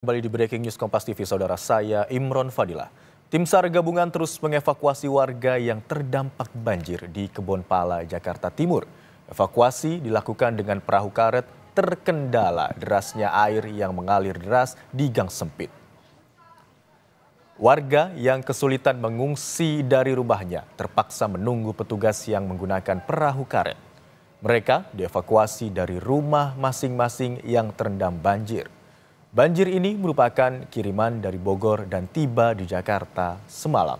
Kembali di Breaking News Kompas TV, saudara, saya Imron Fadilah. Tim SAR gabungan terus mengevakuasi warga yang terdampak banjir di Kebonpala, Jakarta Timur. Evakuasi dilakukan dengan perahu karet terkendala derasnya air yang mengalir deras di gang sempit. Warga yang kesulitan mengungsi dari rumahnya terpaksa menunggu petugas yang menggunakan perahu karet. Mereka dievakuasi dari rumah masing-masing yang terendam banjir. Banjir ini merupakan kiriman dari Bogor dan tiba di Jakarta semalam.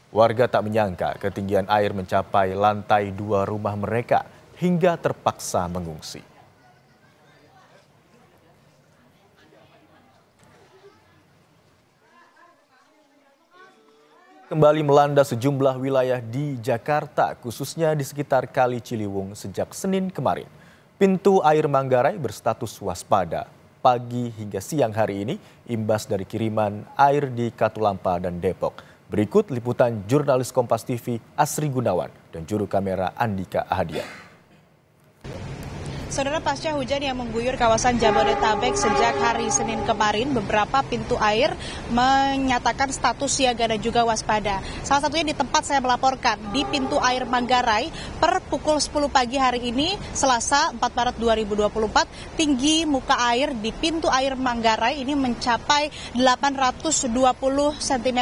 Warga tak menyangka ketinggian air mencapai lantai 2 rumah mereka hingga terpaksa mengungsi. Kembali melanda sejumlah wilayah di Jakarta, khususnya di sekitar Kali Ciliwung sejak Senin kemarin. Pintu air Manggarai berstatus waspada. Pagi hingga siang hari ini imbas dari kiriman air di Katulampa dan Depok. Berikut liputan jurnalis Kompas TV Asri Gunawan dan juru kamera Andika Ahadian. Saudara, pasca hujan yang mengguyur kawasan Jabodetabek sejak hari Senin kemarin, beberapa pintu air menyatakan status siaga dan juga waspada. Salah satunya di tempat saya melaporkan, di pintu air Manggarai, per pukul 10 pagi hari ini, Selasa 4 Maret 2024, tinggi muka air di pintu air Manggarai ini mencapai 820 cm.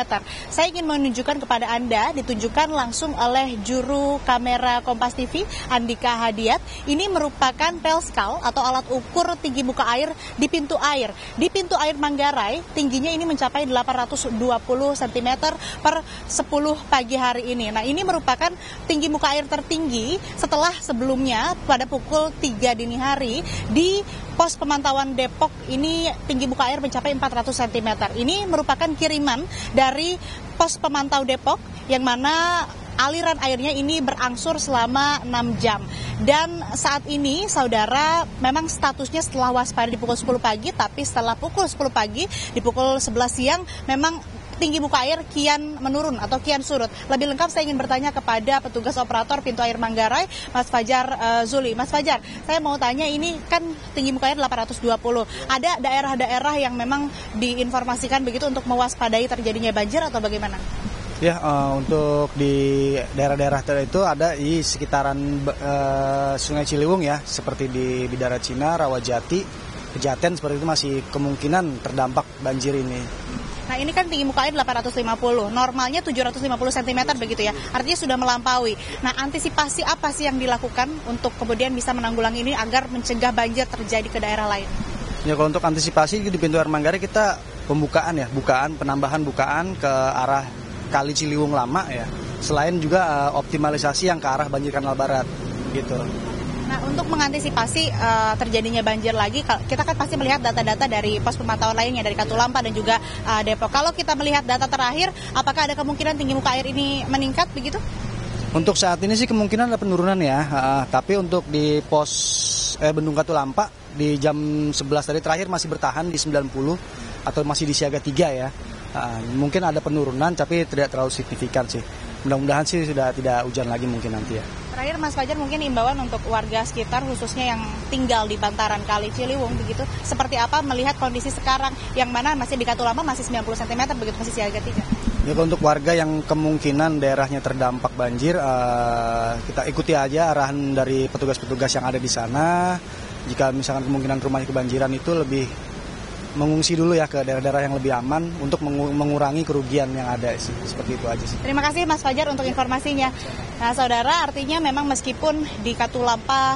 Saya ingin menunjukkan kepada Anda, ditunjukkan langsung oleh juru kamera Kompas TV, Andika Ahadian. Ini merupakan pelskal atau alat ukur tinggi muka air di pintu air. Di pintu air Manggarai, tingginya ini mencapai 820 cm per 10 pagi hari ini. Nah, ini merupakan tinggi muka air tertinggi setelah sebelumnya pada pukul 3 dini hari di pos pemantauan Depok ini tinggi muka air mencapai 400 cm. Ini merupakan kiriman dari pos pemantau Depok yang mana aliran airnya ini berangsur selama 6 jam. Dan saat ini, saudara, memang statusnya setelah waspada di pukul 10 pagi, tapi setelah pukul 10 pagi, di pukul 11 siang, memang tinggi muka air kian menurun atau kian surut. Lebih lengkap saya ingin bertanya kepada petugas operator pintu air Manggarai, Mas Fajar Zuli. Mas Fajar, saya mau tanya, ini kan tinggi muka air 820. Ada daerah-daerah yang memang diinformasikan begitu untuk mewaspadai terjadinya banjir atau bagaimana? Ya, untuk di daerah-daerah itu ada di sekitaran Sungai Ciliwung ya, seperti di Bidara Cina, Rawajati, Pejaten, seperti itu masih kemungkinan terdampak banjir ini. Nah, ini kan tinggi muka air 850, normalnya 750 cm begitu ya, artinya sudah melampaui. Nah, antisipasi apa sih yang dilakukan untuk kemudian bisa menanggulangi ini agar mencegah banjir terjadi ke daerah lain? Ya, kalau untuk antisipasi di pintu air Manggarai kita penambahan bukaan ke arah Kali Ciliwung lama ya. Selain juga optimalisasi yang ke arah banjir Kanal Barat gitu. Nah, untuk mengantisipasi terjadinya banjir lagi, kita kan pasti melihat data-data dari pos pemantauan lainnya dari Katulampa dan juga Depok. Kalau kita melihat data terakhir, apakah ada kemungkinan tinggi muka air ini meningkat begitu? Untuk saat ini sih kemungkinan ada penurunan ya. Tapi untuk di pos Bendung Katulampa di jam 11 tadi terakhir masih bertahan di 90 atau masih di siaga 3 ya. Mungkin ada penurunan tapi tidak terlalu signifikan sih. Mudah-mudahan sih sudah tidak hujan lagi mungkin nanti ya. Terakhir, Mas Fajar, mungkin imbauan untuk warga sekitar khususnya yang tinggal di bantaran Kali Ciliwung begitu, seperti apa melihat kondisi sekarang yang mana masih di Katulampa masih 90 cm begitu, masih siaga 3. Ya, untuk warga yang kemungkinan daerahnya terdampak banjir, kita ikuti aja arahan dari petugas-petugas yang ada di sana. Jika misalkan kemungkinan rumahnya kebanjiran itu lebih mengungsi dulu ya ke daerah-daerah yang lebih aman untuk mengurangi kerugian yang ada sih. Seperti itu aja sih. Terima kasih Mas Fajar untuk informasinya. Nah, saudara, artinya memang meskipun di Katulampa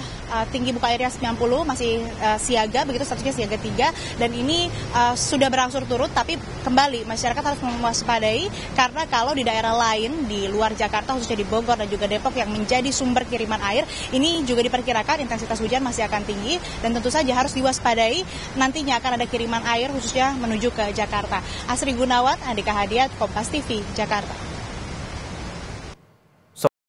tinggi muka airnya 90 masih siaga begitu, statusnya siaga 3, dan ini sudah berangsur turun, tapi kembali masyarakat harus mewaspadai karena kalau di daerah lain di luar Jakarta khususnya di Bogor dan juga Depok yang menjadi sumber kiriman air, ini juga diperkirakan intensitas hujan masih akan tinggi dan tentu saja harus diwaspadai, nantinya akan ada kiriman air khususnya menuju ke Jakarta. Asri Gunawan, Andika Ahadian, Kompas TV, Jakarta.